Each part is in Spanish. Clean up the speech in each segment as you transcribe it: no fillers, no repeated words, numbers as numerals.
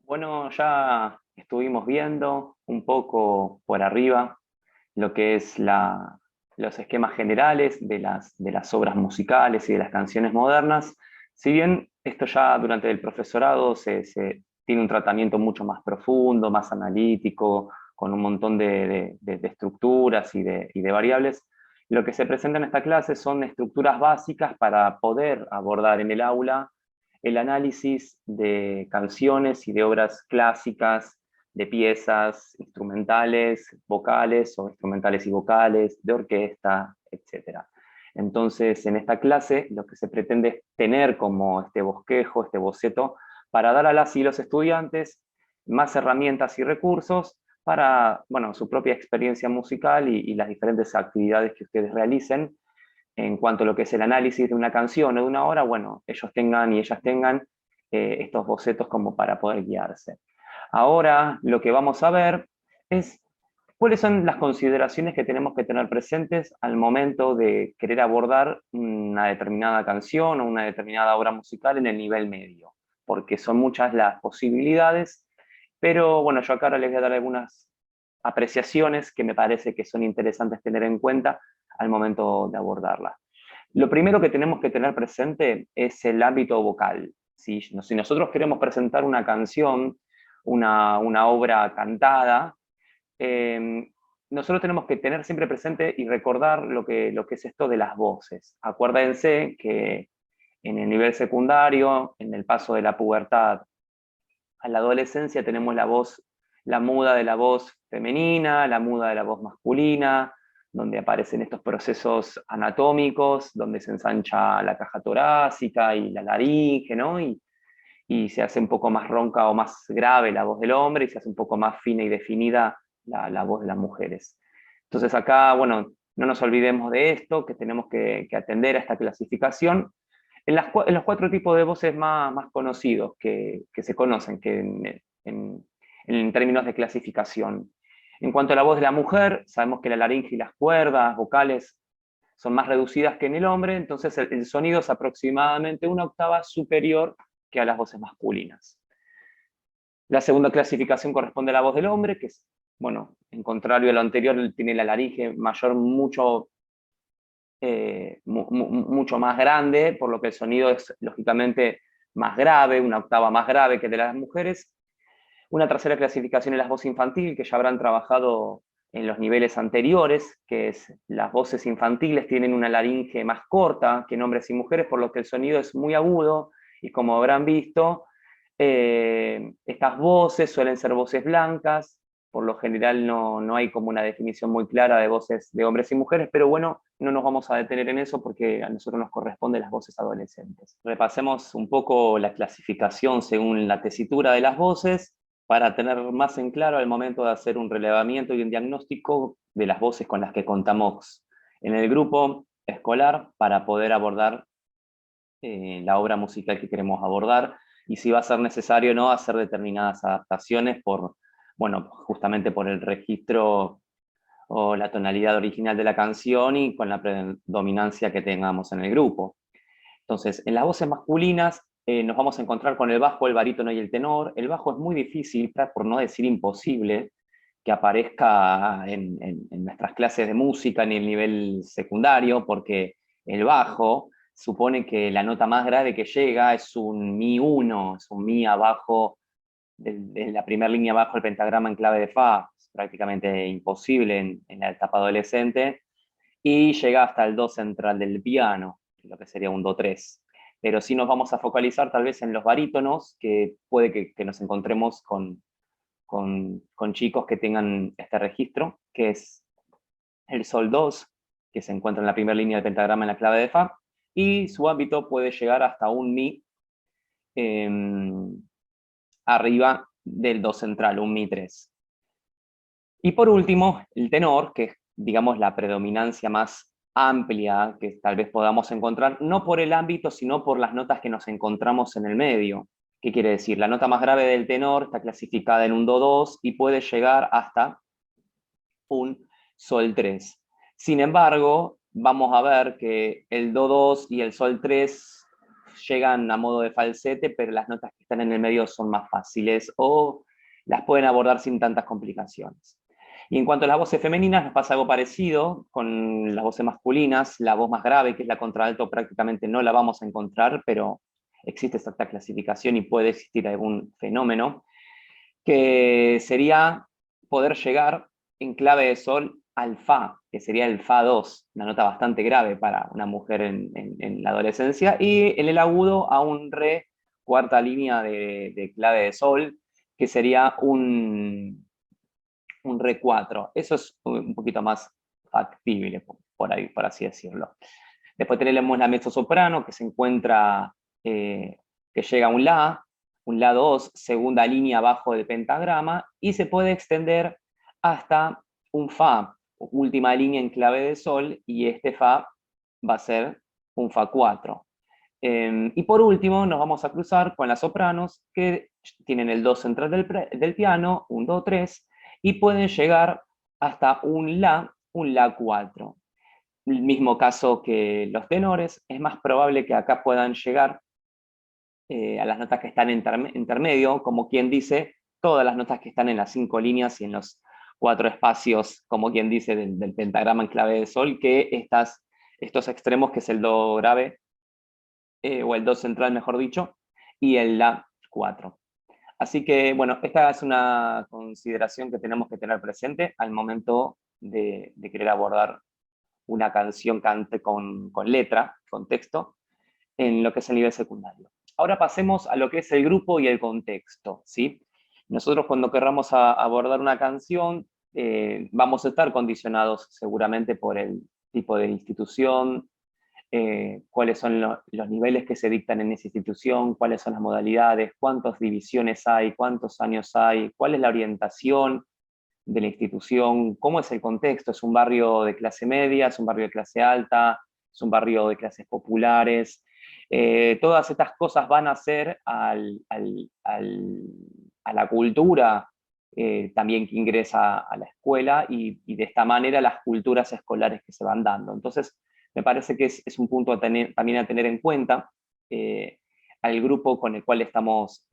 Bueno, ya estuvimos viendo un poco por arriba lo que es los esquemas generales de las obras musicales y de las canciones modernas. Si bien esto ya durante el profesorado se tiene un tratamiento mucho más profundo, más analítico, con un montón de estructuras y de variables, lo que se presenta en esta clase son estructuras básicas para poder abordar en el aula el análisis de canciones y de obras clásicas, de piezas instrumentales, vocales o instrumentales y vocales, de orquesta, etc. Entonces, en esta clase lo que se pretende es tener como este bosquejo, este boceto, para dar a las y los estudiantes más herramientas y recursos para, bueno, su propia experiencia musical y las diferentes actividades que ustedes realicen en cuanto a lo que es el análisis de una canción o de una obra, bueno, ellos tengan y ellas tengan estos bocetos como para poder guiarse. Ahora lo que vamos a ver es cuáles son las consideraciones que tenemos que tener presentes al momento de querer abordar una determinada canción o una determinada obra musical en el nivel medio, porque son muchas las posibilidades, pero bueno, yo acá ahora les voy a dar algunas apreciaciones que me parece que son interesantes tener en cuenta al momento de abordarla. Lo primero que tenemos que tener presente es el ámbito vocal. Si nosotros queremos presentar una canción, una obra cantada, eh, nosotros tenemos que tener siempre presente y recordar lo que es esto de las voces. Acuérdense que en el nivel secundario, en el paso de la pubertad a la adolescencia, tenemos la voz, la muda de la voz femenina, la muda de la voz masculina, donde aparecen estos procesos anatómicos, donde se ensancha la caja torácica y la laringe, ¿no? Y se hace un poco más ronca o más grave la voz del hombre y se hace un poco más fina y definida la voz de las mujeres. Entonces acá, bueno, no nos olvidemos de esto, que tenemos que atender a esta clasificación en los cuatro tipos de voces más conocidos que se conocen que en términos de clasificación. En cuanto a la voz de la mujer, sabemos que la laringe y las cuerdas vocales son más reducidas que en el hombre, entonces el sonido es aproximadamente una octava superior que a las voces masculinas. La segunda clasificación corresponde a la voz del hombre, que es, bueno, en contrario a lo anterior, tiene la laringe mayor mucho más grande, por lo que el sonido es lógicamente más grave, una octava más grave que el de las mujeres. Una tercera clasificación es la voz infantil, que ya habrán trabajado en los niveles anteriores, que es las voces infantiles tienen una laringe más corta que en hombres y mujeres, por lo que el sonido es muy agudo, y como habrán visto, estas voces suelen ser voces blancas, por lo general no hay como una definición muy clara de voces de hombres y mujeres, pero bueno, no nos vamos a detener en eso porque a nosotros nos corresponden las voces adolescentes. Repasemos un poco la clasificación según la tesitura de las voces, para tener más en claro al momento de hacer un relevamiento y un diagnóstico de las voces con las que contamos en el grupo escolar para poder abordar la obra musical que queremos abordar y si va a ser necesario o no hacer determinadas adaptaciones bueno, justamente por el registro o la tonalidad original de la canción y con la predominancia que tengamos en el grupo. Entonces, en las voces masculinas nos vamos a encontrar con el bajo, el barítono y el tenor. El bajo es muy difícil, por no decir imposible, que aparezca en nuestras clases de música en el nivel secundario, porque el bajo supone que la nota más grave que llega es un mi 1, es un mi abajo, de la primera línea abajo del pentagrama en clave de fa, es prácticamente imposible en la etapa adolescente, y llega hasta el do central del piano, lo que sería un do 3. Pero sí nos vamos a focalizar tal vez en los barítonos, que puede que nos encontremos con chicos que tengan este registro, que es el sol 2, que se encuentra en la primera línea del pentagrama en la clave de fa, y su ámbito puede llegar hasta un mi eh, arriba del do central, un mi 3. Y por último, el tenor, que es, digamos, la predominancia más amplia que tal vez podamos encontrar, no por el ámbito, sino por las notas que nos encontramos en el medio. ¿Qué quiere decir? La nota más grave del tenor está clasificada en un do 2 y puede llegar hasta un sol 3. Sin embargo, vamos a ver que el do 2 y el sol 3 llegan a modo de falsete, pero las notas que están en el medio son más fáciles o las pueden abordar sin tantas complicaciones. Y en cuanto a las voces femeninas, nos pasa algo parecido con las voces masculinas. La voz más grave, que es la contralto, prácticamente no la vamos a encontrar, pero existe esta clasificación y puede existir algún fenómeno, que sería poder llegar en clave de sol al fa, que sería el fa 2, una nota bastante grave para una mujer en la adolescencia, y en el agudo a un re, cuarta línea de clave de sol, que sería un re 4. Eso es un poquito más factible, por ahí, por así decirlo. Después tenemos la mezzosoprano, que se encuentra, que llega a un la 2, segunda línea abajo del pentagrama, y se puede extender hasta un fa, última línea en clave de sol, y este fa va a ser un fa 4. Y por último nos vamos a cruzar con las sopranos, que tienen el do central del piano, un do 3, y pueden llegar hasta un la 4. El mismo caso que los tenores, es más probable que acá puedan llegar a las notas que están intermedio, como quien dice, todas las notas que están en las 5 líneas y en los 4 espacios, como quien dice, del pentagrama en clave de sol, que estos extremos, que es el do grave, o el do central, mejor dicho, y el la 4. Así que, bueno, esta es una consideración que tenemos que tener presente al momento de querer abordar una canción cante con letra, con texto, en lo que es el nivel secundario. Ahora pasemos a lo que es el grupo y el contexto, ¿sí? Nosotros cuando querramos abordar una canción, vamos a estar condicionados seguramente por el tipo de institución, cuáles son los niveles que se dictan en esa institución, cuáles son las modalidades, cuántas divisiones hay, cuántos años hay, cuál es la orientación de la institución, cómo es el contexto, es un barrio de clase media, es un barrio de clase alta, es un barrio de clases populares. Todas estas cosas van a hacer a la cultura también que ingresa a la escuela, y de esta manera las culturas escolares que se van dando. Entonces, me parece que es un punto también a tener en cuenta al grupo con el cual estamos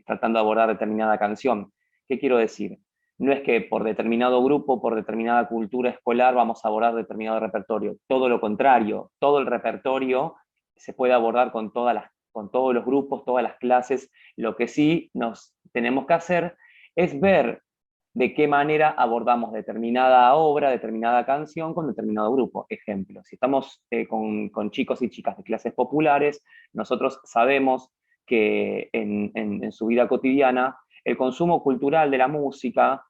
tratando de abordar determinada canción. ¿Qué quiero decir? No es que por determinado grupo, por determinada cultura escolar vamos a abordar determinado repertorio. Todo lo contrario, todo el repertorio se puede abordar con todos los grupos, todas las clases. Lo que sí nos tenemos que hacer es ver de qué manera abordamos determinada obra, determinada canción con determinado grupo. Ejemplo, si estamos con chicos y chicas de clases populares, nosotros sabemos que en su vida cotidiana el consumo cultural de la música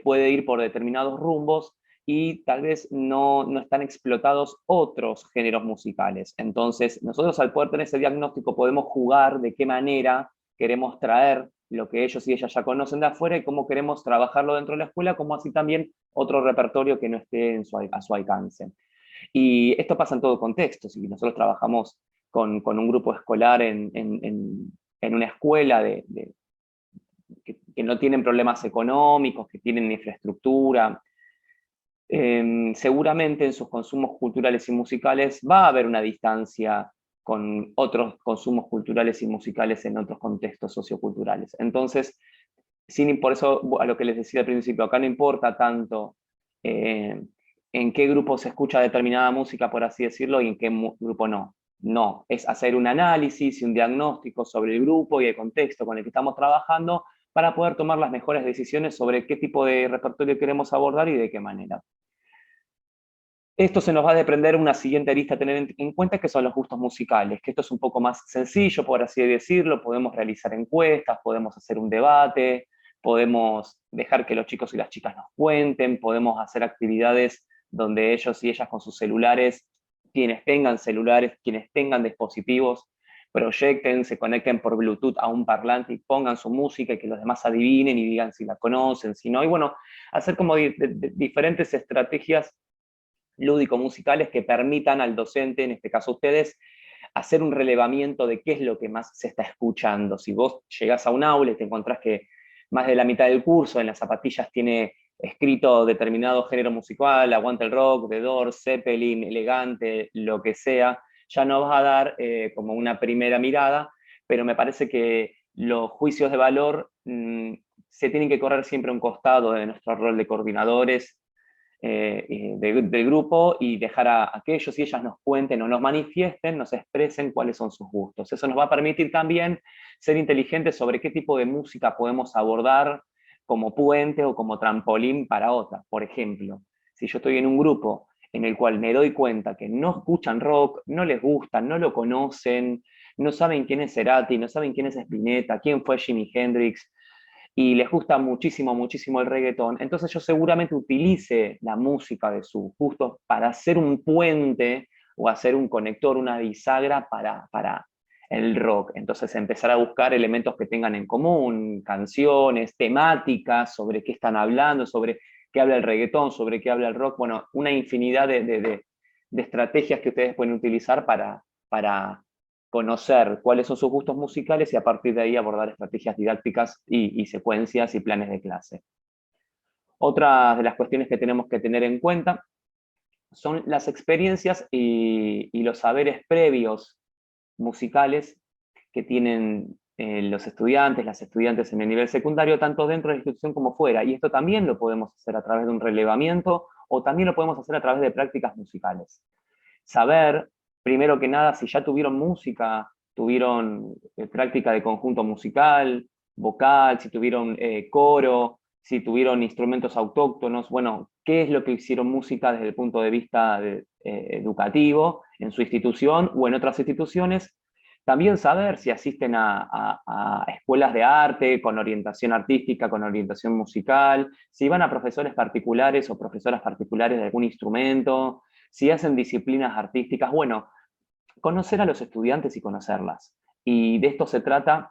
puede ir por determinados rumbos y tal vez no están explotados otros géneros musicales. Entonces, nosotros al poder tener ese diagnóstico podemos jugar de qué manera queremos traer lo que ellos y ellas ya conocen de afuera y cómo queremos trabajarlo dentro de la escuela, como así también otro repertorio que no esté a su alcance. Y esto pasa en todo contexto. Si nosotros trabajamos con un grupo escolar en una escuela que no tienen problemas económicos, que tienen infraestructura, seguramente en sus consumos culturales y musicales va a haber una distancia con otros consumos culturales y musicales en otros contextos socioculturales. Entonces, por eso a lo que les decía al principio, acá no importa tanto en qué grupo se escucha determinada música, por así decirlo, y en qué grupo no. No, es hacer un análisis y un diagnóstico sobre el grupo y el contexto con el que estamos trabajando para poder tomar las mejores decisiones sobre qué tipo de repertorio queremos abordar y de qué manera. Esto se nos va a desprender una siguiente arista a tener en cuenta, que son los gustos musicales, que esto es un poco más sencillo, por así decirlo. Podemos realizar encuestas, podemos hacer un debate, podemos dejar que los chicos y las chicas nos cuenten, podemos hacer actividades donde ellos y ellas con sus celulares, quienes tengan dispositivos, proyecten, se conecten por Bluetooth a un parlante y pongan su música y que los demás adivinen y digan si la conocen, si no. Y bueno, hacer como diferentes estrategias lúdico-musicales que permitan al docente, en este caso ustedes, hacer un relevamiento de qué es lo que más se está escuchando. Si vos llegás a un aula y te encontrás que más de la mitad del curso en las zapatillas tiene escrito determinado género musical, aguante el rock, The Doors, Zeppelin, Elegante, lo que sea, ya nos va a dar como una primera mirada, pero me parece que los juicios de valor se tienen que correr siempre a un costado de nuestro rol de coordinadores del grupo y dejar a que ellos y ellas nos cuenten o nos manifiesten, nos expresen cuáles son sus gustos. Eso nos va a permitir también ser inteligentes sobre qué tipo de música podemos abordar como puente o como trampolín para otras. Por ejemplo, si yo estoy en un grupo en el cual me doy cuenta que no escuchan rock, no les gusta, no lo conocen, no saben quién es Cerati, no saben quién es Spinetta, quién fue Jimi Hendrix, y les gusta muchísimo, muchísimo el reggaetón, entonces yo seguramente utilice la música de sus gustos para hacer un puente o hacer un conector, una bisagra para el rock. Entonces empezar a buscar elementos que tengan en común, canciones, temáticas, sobre qué están hablando, sobre qué habla el reggaetón, sobre qué habla el rock, bueno, una infinidad de estrategias que ustedes pueden utilizar para conocer cuáles son sus gustos musicales y a partir de ahí abordar estrategias didácticas y secuencias y planes de clase. Otra de las cuestiones que tenemos que tener en cuenta son las experiencias y los saberes previos musicales que tienen los estudiantes, las estudiantes en el nivel secundario, tanto dentro de la institución como fuera. Y esto también lo podemos hacer a través de un relevamiento o también lo podemos hacer a través de prácticas musicales. Saber, primero que nada, si ya tuvieron música, tuvieron práctica de conjunto musical, vocal, si tuvieron coro, si tuvieron instrumentos autóctonos, bueno, qué es lo que hicieron música desde el punto de vista educativo en su institución o en otras instituciones. También saber si asisten a escuelas de arte con orientación artística, con orientación musical, si van a profesores particulares o profesoras particulares de algún instrumento, si hacen disciplinas artísticas. Bueno, conocer a los estudiantes y conocerlas. Y de esto se trata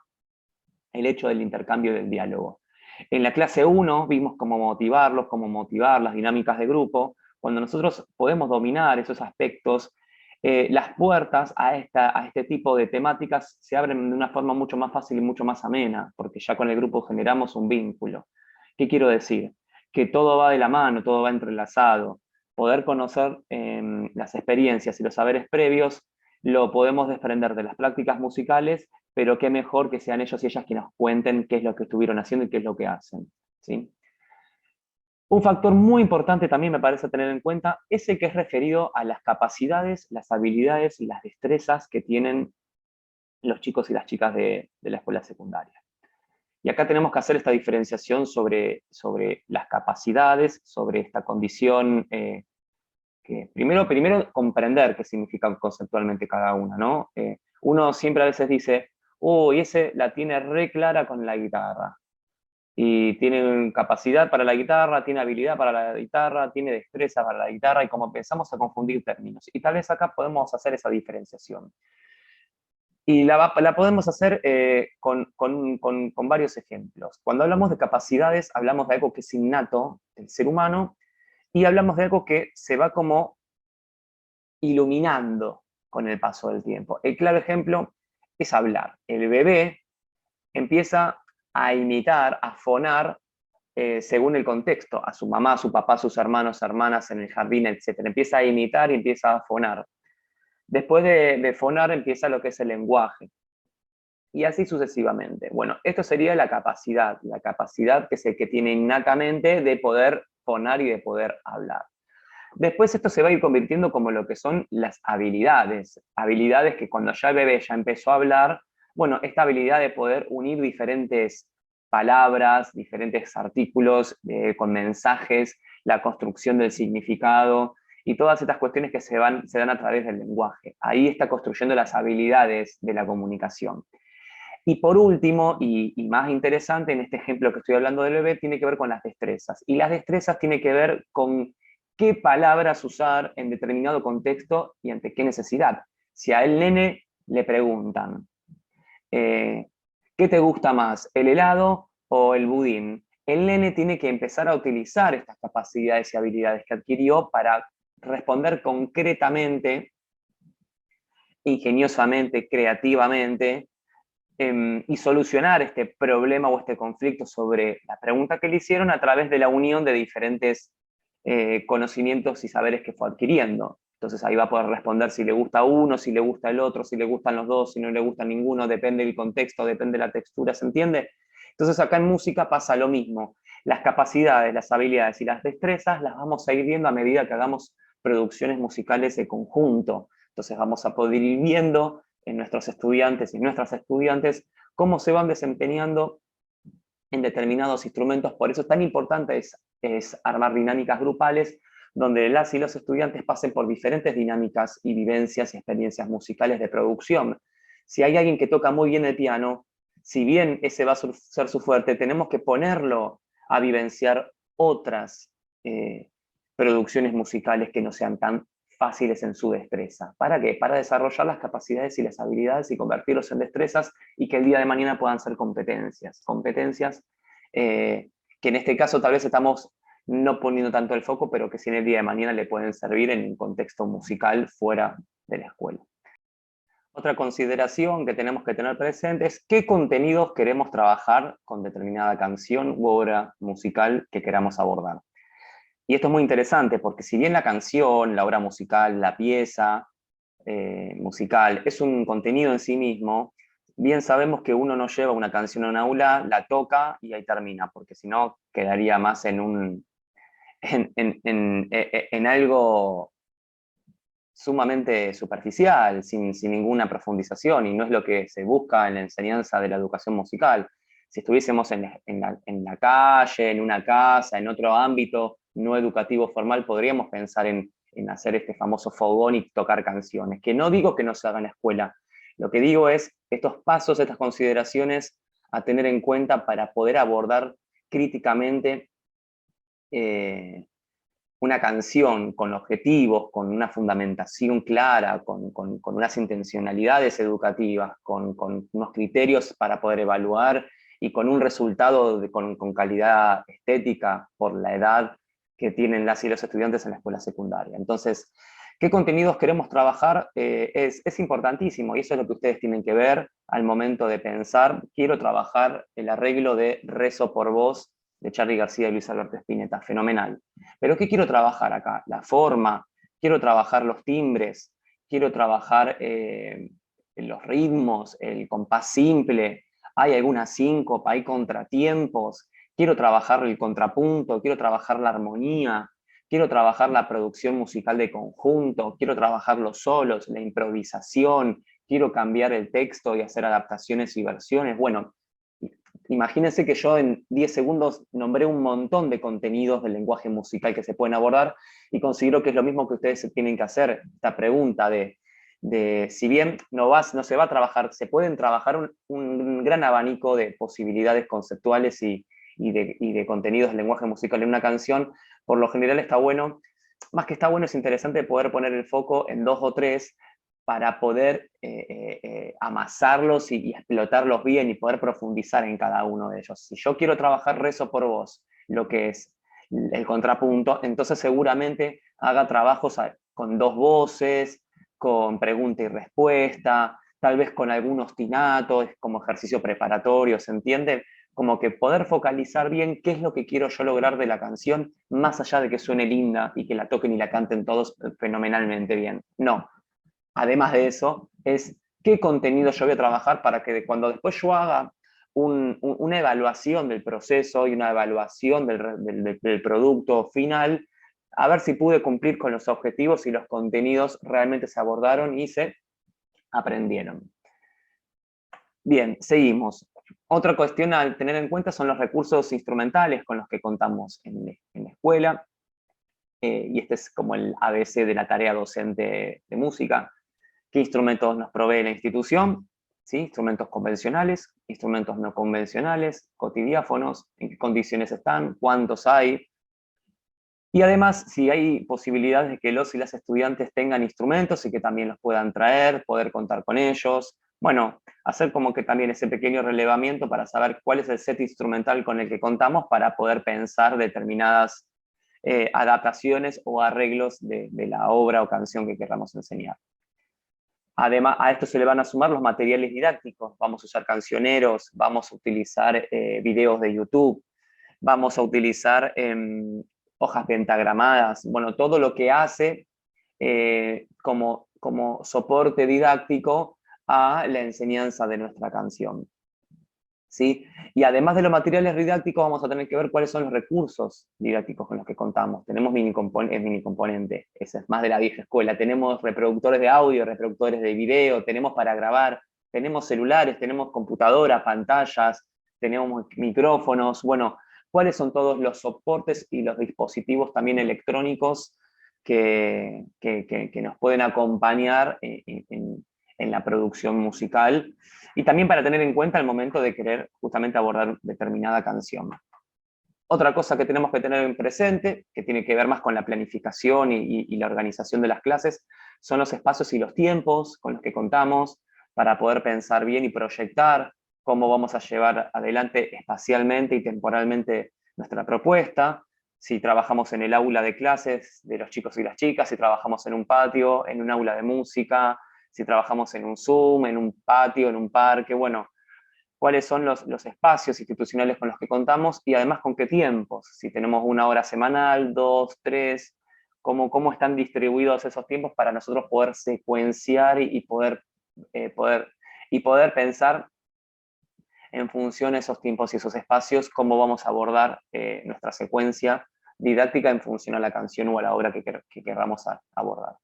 el hecho del intercambio y del diálogo. En la clase 1 vimos cómo motivarlos, cómo motivar las dinámicas de grupo. Cuando nosotros podemos dominar esos aspectos, las puertas a este tipo de temáticas se abren de una forma mucho más fácil y mucho más amena, porque ya con el grupo generamos un vínculo. ¿Qué quiero decir? Que todo va de la mano, todo va entrelazado. Poder conocer las experiencias y los saberes previos lo podemos desprender de las prácticas musicales, pero qué mejor que sean ellos y ellas quienes nos cuenten qué es lo que estuvieron haciendo y qué es lo que hacen. ¿Sí? Un factor muy importante también me parece tener en cuenta es el que es referido a las capacidades, las habilidades y las destrezas que tienen los chicos y las chicas de la escuela secundaria. Y acá tenemos que hacer esta diferenciación sobre las capacidades, sobre esta condición que primero comprender qué significa conceptualmente cada una, ¿no? Uno siempre a veces dice, uy, ese la tiene re clara con la guitarra. Y tiene capacidad para la guitarra, tiene habilidad para la guitarra, tiene destreza para la guitarra, y como empezamos a confundir términos. Y tal vez acá podemos hacer esa diferenciación. Y la podemos hacer con varios ejemplos. Cuando hablamos de capacidades, hablamos de algo que es innato del ser humano, y hablamos de algo que se va como iluminando con el paso del tiempo. El claro ejemplo es hablar. El bebé empieza a imitar, a fonar, según el contexto, a su mamá, a su papá, a sus hermanos, hermanas en el jardín, etc. Empieza a imitar y empieza a fonar. Después de fonar empieza lo que es el lenguaje. Y así sucesivamente. Bueno, esto sería la capacidad que es el que tiene innatamente de poder fonar y de poder hablar. Después esto se va a ir convirtiendo como lo que son las habilidades. Habilidades que cuando ya el bebé ya empezó a hablar, bueno, esta habilidad de poder unir diferentes palabras, diferentes artículos con mensajes, la construcción del significado y todas estas cuestiones que se dan a través del lenguaje. Ahí está construyendo las habilidades de la comunicación. Y por último, y más interesante, en este ejemplo que estoy hablando del bebé, tiene que ver con las destrezas. Y las destrezas tienen que ver con qué palabras usar en determinado contexto y ante qué necesidad. Si a el nene le preguntan, ¿qué te gusta más, el helado o el budín? El nene tiene que empezar a utilizar estas capacidades y habilidades que adquirió para responder concretamente, ingeniosamente, creativamente, y solucionar este problema o este conflicto sobre la pregunta que le hicieron a través de la unión de diferentes conocimientos y saberes que fue adquiriendo. Entonces ahí va a poder responder si le gusta uno, si le gusta el otro, si le gustan los dos, si no le gusta ninguno, depende del contexto, depende de la textura, ¿se entiende? Entonces acá en música pasa lo mismo. Las capacidades, las habilidades y las destrezas las vamos a ir viendo a medida que hagamos producciones musicales de conjunto. Entonces vamos a poder ir viendo en nuestros estudiantes y nuestras estudiantes cómo se van desempeñando en determinados instrumentos. Por eso es tan importante es armar dinámicas grupales donde las y los estudiantes pasen por diferentes dinámicas y vivencias y experiencias musicales de producción. Si hay alguien que toca muy bien el piano, si bien ese va a ser su fuerte, tenemos que ponerlo a vivenciar otras producciones musicales que no sean tan fáciles en su destreza. ¿Para qué? Para desarrollar las capacidades y las habilidades y convertirlos en destrezas y que el día de mañana puedan ser competencias. Competencias que en este caso tal vez estamos no poniendo tanto el foco, pero que si en el día de mañana le pueden servir en un contexto musical fuera de la escuela. Otra consideración que tenemos que tener presente es qué contenidos queremos trabajar con determinada canción u obra musical que queramos abordar. Y esto es muy interesante porque si bien la canción, la obra musical, la pieza musical es un contenido en sí mismo, bien sabemos que uno no lleva una canción a un aula, la toca y ahí termina, porque si no quedaría más en algo sumamente superficial, sin ninguna profundización, y no es lo que se busca en la enseñanza de la educación musical. Si estuviésemos en la calle, en una casa, en otro ámbito no educativo formal, podríamos pensar en hacer este famoso fogón y tocar canciones, que no digo que no se haga en la escuela, lo que digo es estos pasos, estas consideraciones a tener en cuenta para poder abordar críticamente una canción con objetivos, con una fundamentación clara, con unas intencionalidades educativas, con unos criterios para poder evaluar y con un resultado con calidad estética por la edad que tienen las y los estudiantes en la escuela secundaria. Entonces, ¿qué contenidos queremos trabajar? Es importantísimo y eso es lo que ustedes tienen que ver al momento de pensar, quiero trabajar el arreglo de Rezo por Vos de Charly García y Luis Alberto Spinetta, fenomenal. Pero ¿qué quiero trabajar acá? La forma, quiero trabajar los timbres, quiero trabajar los ritmos, el compás simple, hay alguna síncopa, hay contratiempos, quiero trabajar el contrapunto, quiero trabajar la armonía, quiero trabajar la producción musical de conjunto, quiero trabajar los solos, la improvisación, quiero cambiar el texto y hacer adaptaciones y versiones. Bueno, imagínense que yo en 10 segundos nombré un montón de contenidos del lenguaje musical que se pueden abordar y considero que es lo mismo que ustedes tienen que hacer, esta pregunta de si bien no se va a trabajar, se pueden trabajar un gran abanico de posibilidades conceptuales y de contenidos del lenguaje musical en una canción, por lo general está bueno, más que está bueno, es interesante poder poner el foco en 2 o 3 para poder amasarlos y explotarlos bien y poder profundizar en cada uno de ellos. Si yo quiero trabajar Rezo por Vos, lo que es el contrapunto, entonces seguramente haga trabajos con 2 voces, con pregunta y respuesta, tal vez con algunos ostinatos, como ejercicio preparatorio, ¿se entiende? Como que poder focalizar bien qué es lo que quiero yo lograr de la canción, más allá de que suene linda y que la toquen y la canten todos fenomenalmente bien. No, además de eso, es qué contenido yo voy a trabajar para que cuando después yo haga una evaluación del proceso y una evaluación del producto final, a ver si pude cumplir con los objetivos y los contenidos realmente se abordaron y se aprendieron. Bien, seguimos. Otra cuestión a tener en cuenta son los recursos instrumentales con los que contamos en la escuela, y este es como el ABC de la tarea docente de música. ¿Qué instrumentos nos provee la institución? ¿Sí? Instrumentos convencionales, instrumentos no convencionales, cotidiáfonos, en qué condiciones están, cuántos hay. Y además, si hay posibilidades de que los y las estudiantes tengan instrumentos y que también los puedan traer, poder contar con ellos. Bueno, hacer como que también ese pequeño relevamiento para saber cuál es el set instrumental con el que contamos para poder pensar determinadas adaptaciones o arreglos de la obra o canción que queramos enseñar. Además, a esto se le van a sumar los materiales didácticos. Vamos a usar cancioneros, vamos a utilizar videos de YouTube, vamos a utilizar hojas pentagramadas. Bueno, todo lo que hace como soporte didáctico a la enseñanza de nuestra canción. ¿Sí? Y además de los materiales didácticos, vamos a tener que ver cuáles son los recursos didácticos con los que contamos. Tenemos mini componente, ese es más de la vieja escuela. Tenemos reproductores de audio, reproductores de video, tenemos para grabar, tenemos celulares, tenemos computadoras, pantallas, tenemos micrófonos. Bueno, ¿cuáles son todos los soportes y los dispositivos también electrónicos que nos pueden acompañar en la producción musical? Y también para tener en cuenta al momento de querer justamente abordar determinada canción. Otra cosa que tenemos que tener en presente, que tiene que ver más con la planificación y la organización de las clases, son los espacios y los tiempos con los que contamos para poder pensar bien y proyectar cómo vamos a llevar adelante espacialmente y temporalmente nuestra propuesta. Si trabajamos en el aula de clases de los chicos y las chicas, si trabajamos en un patio, en un aula de música, si trabajamos en un Zoom, en un patio, en un parque, bueno, cuáles son los espacios institucionales con los que contamos y además con qué tiempos, si tenemos 1 hora semanal, 2, 3, cómo están distribuidos esos tiempos para nosotros poder secuenciar y poder pensar en función de esos tiempos y esos espacios, cómo vamos a abordar nuestra secuencia didáctica en función a la canción o a la obra que queramos abordar.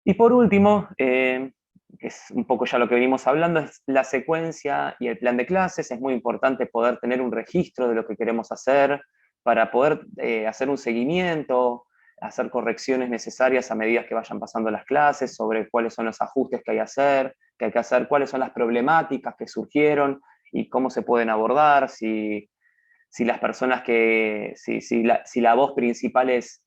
Y por último, que es un poco ya lo que venimos hablando, es la secuencia y el plan de clases. Es muy importante poder tener un registro de lo que queremos hacer para poder hacer un seguimiento, hacer correcciones necesarias a medida que vayan pasando las clases, sobre cuáles son los ajustes que hay que hacer, cuáles son las problemáticas que surgieron y cómo se pueden abordar, si las personas si la voz principal es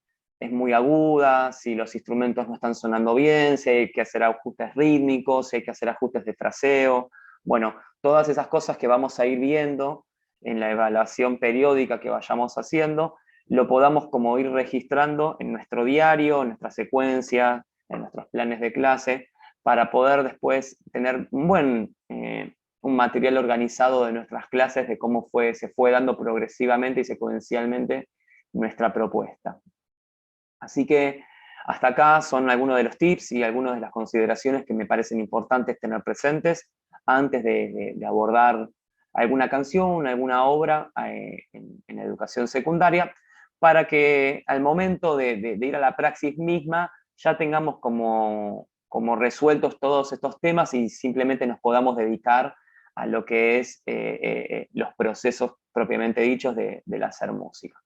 muy aguda, si los instrumentos no están sonando bien, si hay que hacer ajustes rítmicos, si hay que hacer ajustes de fraseo. Bueno, todas esas cosas que vamos a ir viendo en la evaluación periódica que vayamos haciendo, lo podamos como ir registrando en nuestro diario, en nuestra secuencia, en nuestros planes de clase, para poder después tener un material organizado de nuestras clases, de cómo se fue dando progresivamente y secuencialmente nuestra propuesta. Así que hasta acá son algunos de los tips y algunas de las consideraciones que me parecen importantes tener presentes antes de abordar alguna canción, alguna obra en educación secundaria, para que al momento de ir a la praxis misma ya tengamos como resueltos todos estos temas y simplemente nos podamos dedicar a lo que es los procesos propiamente dichos del hacer música.